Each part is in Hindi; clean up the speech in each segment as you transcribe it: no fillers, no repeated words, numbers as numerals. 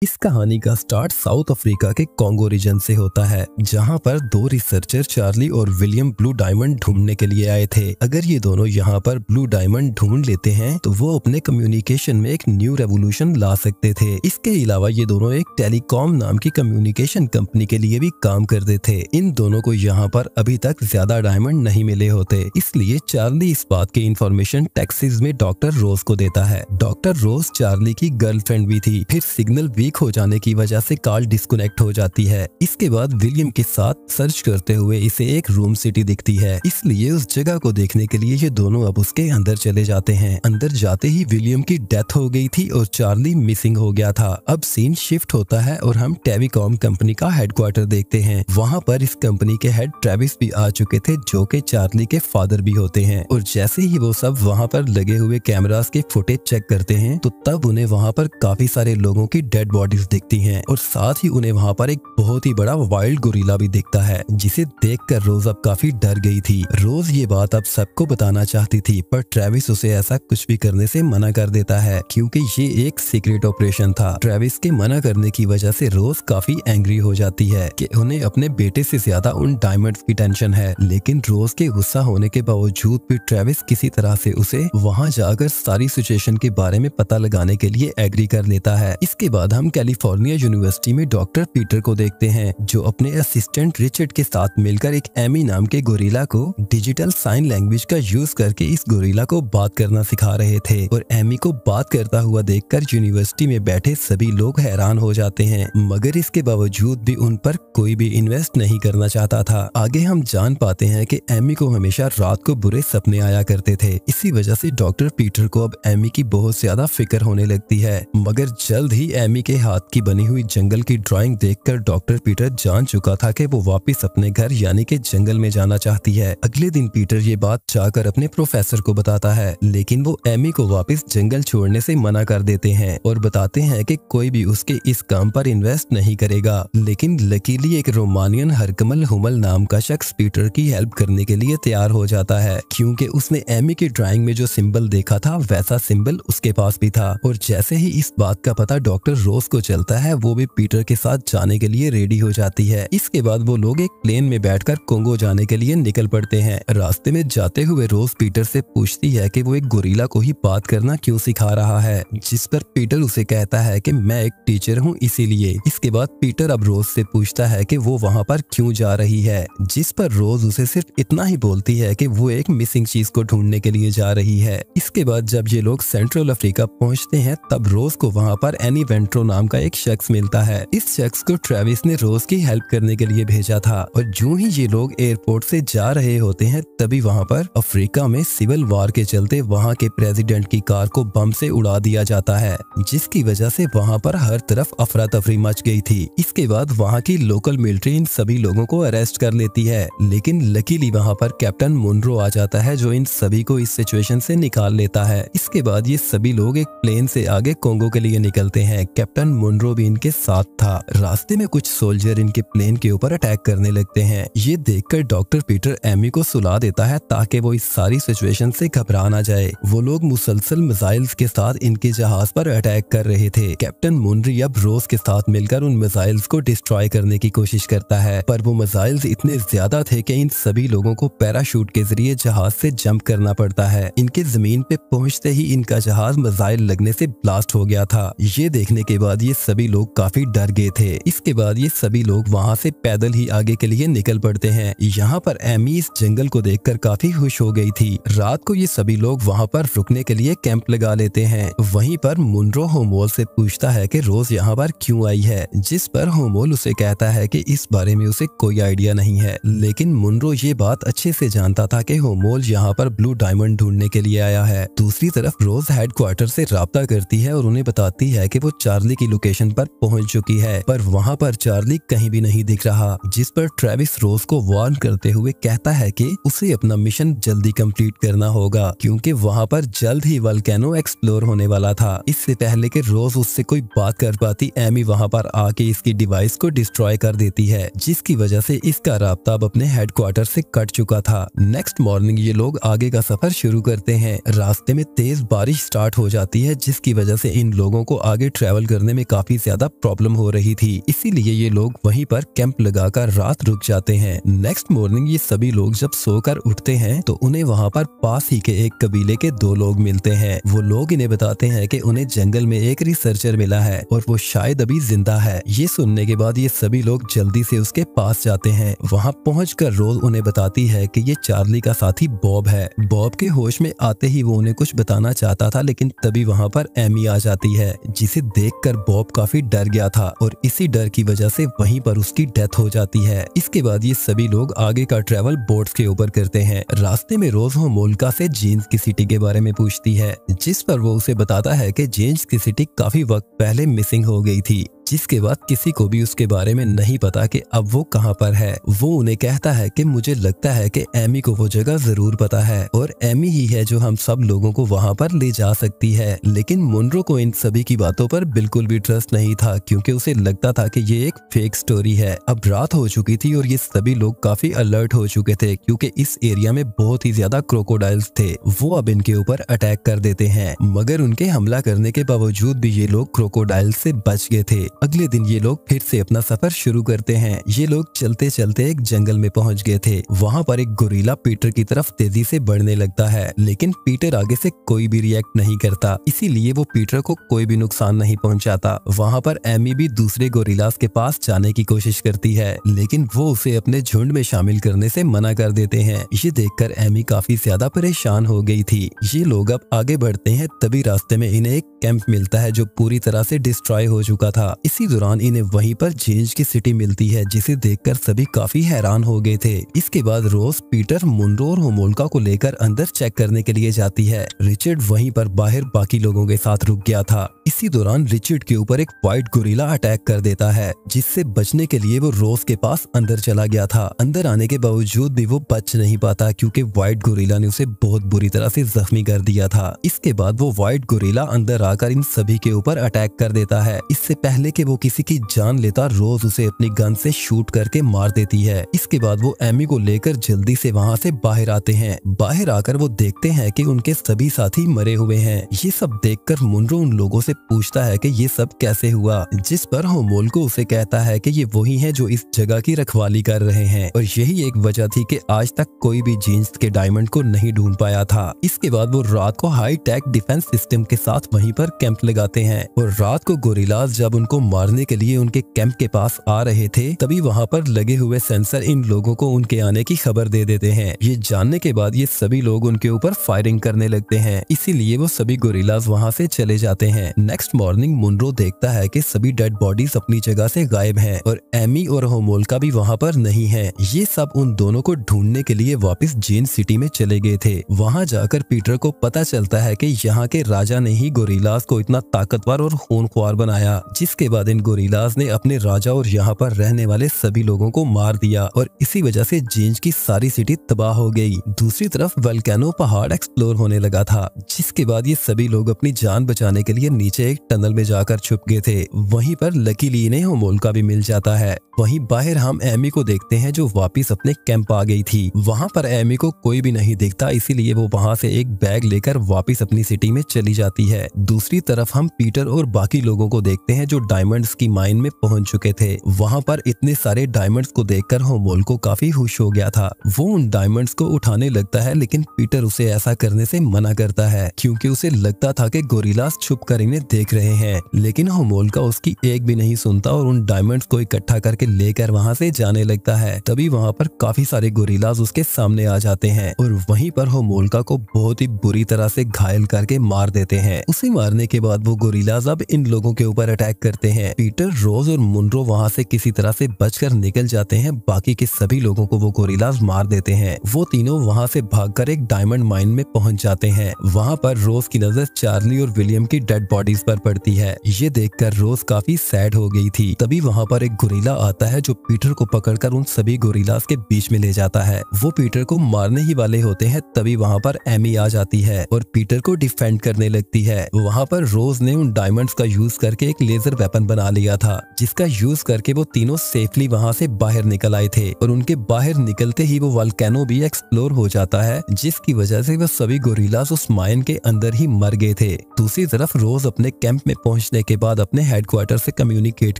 इस कहानी का स्टार्ट साउथ अफ्रीका के कॉन्गो रीजन से होता है, जहां पर दो रिसर्चर चार्ली और विलियम ब्लू डायमंड ढूंढने के लिए आए थे। अगर ये दोनों यहां पर ब्लू डायमंड ढूंढ लेते हैं तो वो अपने कम्युनिकेशन में एक न्यू रेवोल्यूशन ला सकते थे। इसके अलावा ये दोनों एक टेलीकॉम नाम की कम्युनिकेशन कंपनी के लिए भी काम करते थे। इन दोनों को यहाँ पर अभी तक ज्यादा डायमंड नहीं मिले होते, इसलिए चार्ली इस बात की इंफॉर्मेशन टेक्सास में डॉक्टर रोज को देता है। डॉक्टर रोज चार्ली की गर्लफ्रेंड भी थी। फिर सिग्नल वीक हो जाने की वजह से कॉल डिस्कनेक्ट हो जाती है। इसके बाद विलियम के साथ सर्च करते हुए इसे एक रूम सिटी दिखती है, इसलिए उस जगह को देखने के लिए ये दोनों अब उसके अंदर चले जाते हैं। अंदर जाते ही विलियम की डेथ हो गई थी और चार्ली मिसिंग हो गया था। अब सीन शिफ्ट होता है और हम टेलीकॉम कंपनी का हेडक्वार्टर देखते हैं। वहाँ पर इस कंपनी के हेड ट्रेविस भी आ चुके थे, जो कि चार्ली के फादर भी होते हैं। और जैसे ही वो सब वहाँ पर लगे हुए कैमरास के फुटेज चेक करते हैं तो तब उन्हें वहाँ पर काफी सारे लोगों की डेड बॉडीज दिखती हैं और साथ ही उन्हें वहाँ पर एक बहुत ही बड़ा वाइल्ड गोरिल्ला भी दिखता है, जिसे देखकर रोज अब काफी डर गई थी। रोज ये बात अब सबको बताना चाहती थी, पर ट्रेविस उसे ऐसा कुछ भी करने से मना कर देता है, क्योंकि ये एक सीक्रेट ऑपरेशन था। ट्रेविस के मना करने की वजह से रोज काफी एंग्री हो जाती है कि उन्हें अपने बेटे से ज्यादा उन डायमंड्स की टेंशन है। लेकिन रोज के गुस्सा होने के बावजूद भी ट्रेविस किसी तरह से उसे वहाँ जाकर सारी सिचुएशन के बारे में पता लगाने के लिए एग्री कर लेता है। इसके बाद हम कैलिफोर्निया यूनिवर्सिटी में डॉक्टर पीटर को देखते हैं, जो अपने असिस्टेंट रिचर्ड के साथ मिलकर एक एमी नाम के गोरिल्ला को डिजिटल साइन लैंग्वेज का यूज करके इस गोरिल्ला को बात करना सिखा रहे थे। और एमी को बात करता हुआ देखकर यूनिवर्सिटी में बैठे सभी लोग हैरान हो जाते हैं, मगर इसके बावजूद भी उन पर कोई भी इन्वेस्ट नहीं करना चाहता था। आगे हम जान पाते हैं कि एमी को हमेशा रात को बुरे सपने आया करते थे। इसी वजह से डॉक्टर पीटर को अब एमी की बहुत ज्यादा फिक्र होने लगती है, मगर जल्द ही एमी के हाथ की बनी हुई जंगल की ड्राइंग देखकर डॉक्टर पीटर जान चुका था कि वो वापस अपने घर यानी कि जंगल में जाना चाहती है। अगले दिन पीटर ये बात जाकर अपने प्रोफेसर को बताता है, लेकिन वो एमी को वापस जंगल छोड़ने से मना कर देते हैं और बताते हैं कि कोई भी उसके इस काम पर इन्वेस्ट नहीं करेगा। लेकिन लकीली एक रोमानियन हरकमल हुमल नाम का शख्स पीटर की हेल्प करने के लिए तैयार हो जाता है, क्योंकि उसने एमी की ड्राइंग में जो सिंबल देखा था वैसा सिंबल उसके पास भी था। और जैसे ही इस बात का पता डॉक्टर रोज को चलता है, वो भी पीटर के साथ जाने के लिए रेडी हो जाती है। इसके बाद वो लोग एक प्लेन में बैठकर कोंगो जाने के लिए निकल पड़ते हैं। रास्ते में जाते हुए रोज पीटर से पूछती है कि वो एक गोरिल्ला को ही बात करना क्यों सिखा रहा है, जिस पर पीटर उसे कहता है कि मैं एक टीचर हूँ इसीलिए। इसके बाद पीटर अब रोज से पूछता है कि वो वहाँ पर क्यों जा रही है, जिस पर रोज उसे सिर्फ इतना ही बोलती है कि वो एक मिसिंग चीज को ढूंढने के लिए जा रही है। इसके बाद जब ये लोग सेंट्रल अफ्रीका पहुँचते हैं तब रोज को वहाँ पर एनी वेंट्रो नाम का एक शख्स मिलता है। इस शख्स को ट्रेविस ने रोज की हेल्प करने के लिए भेजा था और जो ही ये लोग एयरपोर्ट से जा रहे होते हैं तभी वहाँ पर अफ्रीका में सिविल वार के चलते वहाँ के प्रेसिडेंट की कार को बम से उड़ा दिया जाता है, जिसकी वजह से वहाँ पर हर तरफ अफरा तफरी मच गई थी। इसके बाद वहाँ की लोकल मिलिट्री इन सभी लोगों को अरेस्ट कर लेती है, लेकिन लकीली वहाँ पर कैप्टन मुनरो आ जाता है, जो इन सभी को इस सिचुएशन से निकाल लेता है। इसके बाद ये सभी लोग एक प्लेन से आगे कोंगो के लिए निकलते हैं। कैप्टन मुनरो भी इनके साथ था। रास्ते में कुछ सोल्जर इनके प्लेन के ऊपर अटैक करने लगते हैं। ये देखकर डॉक्टर पीटर एमी को सुला देता है ताकि वो इस सारी सिचुएशन से घबरा ना जाए। वो लोग मुसलसल मिसाइल्स के साथ इनके जहाज पर अटैक कर रहे थे। कैप्टन मुनरी अब रोज के साथ मिलकर उन मिसाइल्स को डिस्ट्रॉय करने की कोशिश करता है, पर वो मिसाइल्स इतने ज्यादा थे कि इन सभी लोगों को पैराशूट के जरिए जहाज से जंप करना पड़ता है। इनके जमीन पे पहुंचते ही इनका जहाज मिसाइल लगने से ब्लास्ट हो गया था। ये देखने के बाद ये सभी लोग काफी डर गए थे। इसके बाद ये सभी लोग वहाँ से पैदल ही आगे के लिए निकल पड़ते हैं। यहाँ पर एमी इस जंगल को देखकर काफी खुश हो गई थी। रात को ये सभी लोग वहाँ पर रुकने के लिए कैंप लगा लेते हैं। वहीं पर मुनरो होमोल से पूछता है कि रोज यहाँ पर क्यों आई है, जिस पर होमोल उसे कहता है कि इस बारे में उसे कोई आइडिया नहीं है। लेकिन मुनरो ये बात अच्छे से जानता था कि होमोल यहाँ पर ब्लू डायमंड ढूंढने के लिए आया है। दूसरी तरफ रोज हेडक्वार्टर से राब्ता करती है और उन्हें बताती है कि वो चार्ली की लोकेशन पर पहुंच चुकी है, पर वहां पर चार्ली कहीं भी नहीं दिख रहा, जिस पर ट्रेविस रोज को वार्न करते हुए कहता है कि उसे अपना मिशन जल्दी कंप्लीट करना होगा, क्योंकि वहां पर जल्द ही वल्केनो एक्सप्लोर होने वाला था। इससे पहले कि रोज उससे कोई बात कर पाती, एमी वहां पर आके इसकी डिवाइस को डिस्ट्रॉय कर देती है, जिसकी वजह से इसका राब्ता अब अपने हेडक्वार्टर से कट चुका था। नेक्स्ट मॉर्निंग ये लोग आगे का सफर शुरू करते हैं। रास्ते में तेज बारिश स्टार्ट हो जाती है, जिसकी वजह से इन लोगों को आगे ट्रैवल करने करने में काफी ज्यादा प्रॉब्लम हो रही थी, इसीलिए ये लोग वहीं पर कैंप लगाकर रात रुक जाते हैं। नेक्स्ट मॉर्निंग ये सभी लोग जब सोकर उठते हैं तो उन्हें वहाँ पर पास ही के एक कबीले के 2 लोग मिलते हैं। वो लोग इन्हें बताते हैं कि उन्हें जंगल में एक रिसर्चर मिला है और वो शायद अभी जिंदा है। ये सुनने के बाद ये सभी लोग जल्दी से उसके पास जाते हैं। वहाँ पहुंचकर रोज उन्हें बताती है कि ये चार्ली का साथी बॉब है। बॉब के होश में आते ही वो उन्हें कुछ बताना चाहता था, लेकिन तभी वहाँ पर एमी आ जाती है, जिसे देखकर बॉब काफी डर गया था और इसी डर की वजह से वहीं पर उसकी डेथ हो जाती है। इसके बाद ये सभी लोग आगे का ट्रेवल बोट्स के ऊपर करते हैं। रास्ते में रोज होमोल्का से जेम्स की सिटी के बारे में पूछती है, जिस पर वो उसे बताता है कि जेम्स की सिटी काफी वक्त पहले मिसिंग हो गई थी, जिसके बाद किसी को भी उसके बारे में नहीं पता कि अब वो कहाँ पर है। वो उन्हें कहता है कि मुझे लगता है कि एमी को वो जगह जरूर पता है और एमी ही है जो हम सब लोगों को वहाँ पर ले जा सकती है। लेकिन मुनरो को इन सभी की बातों पर बिल्कुल भी ट्रस्ट नहीं था, क्योंकि उसे लगता था कि ये एक फेक स्टोरी है। अब रात हो चुकी थी और ये सभी लोग काफी अलर्ट हो चुके थे, क्योंकि इस एरिया में बहुत ही ज्यादा क्रोकोडाइल्स थे। वो अब इनके ऊपर अटैक कर देते हैं, मगर उनके हमला करने के बावजूद भी ये लोग क्रोकोडाइल से बच गए थे। अगले दिन ये लोग फिर से अपना सफर शुरू करते हैं। ये लोग चलते चलते एक जंगल में पहुंच गए थे। वहाँ पर एक गोरिल्ला पीटर की तरफ तेजी से बढ़ने लगता है, लेकिन पीटर आगे से कोई भी रिएक्ट नहीं करता, इसीलिए वो पीटर को कोई भी नुकसान नहीं पहुंचाता। वहाँ पर एमी भी दूसरे गोरिल्लास के पास जाने की कोशिश करती है, लेकिन वो उसे अपने झुंड में शामिल करने से मना कर देते हैं। ये देखकर एमी काफी ज्यादा परेशान हो गई थी। ये लोग अब आगे बढ़ते हैं, तभी रास्ते में इन्हें एक कैंप मिलता है जो पूरी तरह से डिस्ट्रॉय हो चुका था। इसी दौरान इन्हें वहीं पर जेम्स की सिटी मिलती है, जिसे देखकर सभी काफी हैरान हो गए थे। इसके बाद रोज पीटर, मुनरो और होमोल्का को लेकर अंदर चेक करने के लिए जाती है। रिचर्ड वहीं पर बाहर बाकी लोगों के साथ रुक गया था। इसी दौरान रिचर्ड के ऊपर एक व्हाइट गोरिल्ला अटैक कर देता है, जिससे बचने के लिए वो रोज के पास अंदर चला गया था। अंदर आने के बावजूद भी वो बच नहीं पाता, क्योंकि व्हाइट गोरिल्ला ने उसे बहुत बुरी तरह से जख्मी कर दिया था। इसके बाद वो व्हाइट गोरिल्ला अंदर आकर इन सभी के ऊपर अटैक कर देता है। इससे पहले कि वो किसी की जान लेता, रोज उसे अपनी गन से शूट करके मार देती है। इसके बाद वो एमी को लेकर जल्दी से वहाँ से बाहर आते हैं। बाहर आकर वो देखते हैं कि उनके सभी साथी मरे हुए हैं। ये सब देखकर मुनरो उन लोगों से पूछता है कि ये सब कैसे हुआ, जिस पर होमोल्को उसे कहता है कि ये वही हैं जो इस जगह की रखवाली कर रहे हैं और यही एक वजह थी कि आज तक कोई भी जेम्स के डायमंड को नहीं ढूंढ पाया था। इसके बाद वो रात को हाई टेक डिफेंस सिस्टम के साथ वहीं पर कैंप लगाते हैं और रात को गोरिल्लास जब उनको मारने के लिए उनके कैंप के पास आ रहे थे, तभी वहाँ पर लगे हुए सेंसर इन लोगों को उनके आने की खबर दे देते हैं। ये जानने के बाद ये सभी लोग उनके ऊपर फायरिंग करने लगते हैं, इसीलिए वो सभी गोरिल्लास वहाँ से चले जाते हैं। नेक्स्ट मॉर्निंग मुनरो देखता है कि सभी डेड बॉडीज अपनी जगह से गायब हैं और एमी और होमोल्का भी वहाँ पर नहीं है। ये सब उन दोनों को ढूंढने के लिए वापस जेम्स सिटी में चले गए थे। वहाँ जाकर पीटर को पता चलता है कि यहाँ के राजा ने ही गोरिल्लास को इतना ताकतवर और खूनख्वार बनाया, जिसके बाद इन गोरिल्लास ने अपने राजा और यहाँ पर रहने वाले सभी लोगों को मार दिया और इसी वजह से जेम्स की सारी सिटी तबाह हो गई। दूसरी तरफ वोल्केनो पहाड़ एक्सप्लोर होने लगा था, जिसके बाद ये सभी लोग अपनी जान बचाने के लिए नीचे एक टनल में जाकर छुप गए थे। वहीं पर लकीली इन्हें होमोल्का भी मिल जाता है। वहीं बाहर हम एमी को देखते हैं जो वापस अपने कैंप आ गई थी। वहाँ पर एमी को कोई भी नहीं दिखता, इसीलिए वो वहाँ से एक बैग लेकर वापस अपनी सिटी में चली जाती है। दूसरी तरफ हम पीटर और बाकी लोगों को देखते हैं जो डायमंड्स की माइन में पहुंच चुके थे। वहाँ पर इतने सारे डायमंड्स को देखकर होमोल्को काफी खुश हो गया था। वो उन डायमंड्स को उठाने लगता है, लेकिन पीटर उसे ऐसा करने से मना करता है, क्योंकि उसे लगता था कि गोरिल्लास छुप कर इन्हें देख रहे हैं। लेकिन होमोल्का उसकी एक भी नहीं सुनता और उन डायमंड्स को इकट्ठा करके लेकर वहाँ से जाने लगता है। तभी वहाँ पर काफी सारे गोरिल्लास उसके सामने आ जाते हैं और वहीं पर होमोल्का को बहुत ही बुरी तरह से घायल करके मार देते हैं। उसे मारने के बाद वो गोरिल्लास अब इन लोगों के ऊपर अटैक करते हैं। पीटर, रोज और मुनरो वहाँ से किसी तरह से बचकर निकल जाते हैं। बाकी के सभी लोगों को वो गोरिल्लास मार देते हैं। वो तीनों वहाँ से भागकर एक डायमंड माइन में पहुंच जाते हैं। वहाँ पर रोज की नजर चार्ली और विलियम की डेड बॉडीज पर पड़ती है। ये देखकर रोज काफी सैड हो गई थी। तभी वहाँ पर एक गोरिल्ला आता है जो पीटर को पकड़कर उन सभी गोरिल्लास के बीच में ले जाता है। वो पीटर को मारने ही वाले होते हैं, तभी वहाँ पर एमी आ जाती है और पीटर को डिफेंड करने लगती है। वहाँ पर रोज ने उन डायमंड्स का यूज करके एक लेजर वेपन वेपन बना लिया था, जिसका यूज करके वो तीनों सेफली वहाँ से बाहर निकल आए थे। और उनके बाहर निकलते ही वो वोल्केनो भी एक्सप्लोर हो जाता है, जिसकी वजह से वो सभी गोरिल्लास उस माइन के अंदर ही मर गए थे। दूसरी तरफ रोज अपने कैंप में पहुंचने के बाद अपने हेडक्वार्टर से कम्युनिकेट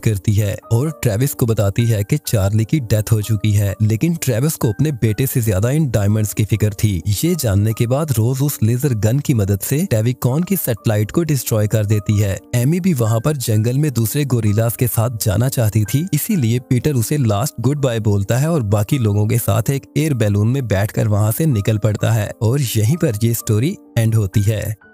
करती है और ट्रेविस को बताती है कि चार्ली की डेथ हो चुकी है, लेकिन ट्रेविस को अपने बेटे से ज्यादा इन डायमंड्स की फिक्र थी। ये जानने के बाद रोज उस लेजर गन की मदद से टेविकॉन की सैटेलाइट को डिस्ट्रॉय कर देती है। एमी भी वहाँ पर जंगल में दूसरे गोरिल्लास के साथ जाना चाहती थी, इसीलिए पीटर उसे लास्ट गुड बाय बोलता है और बाकी लोगों के साथ एक एयर बैलून में बैठकर वहाँ से निकल पड़ता है। और यहीं पर ये स्टोरी एंड होती है।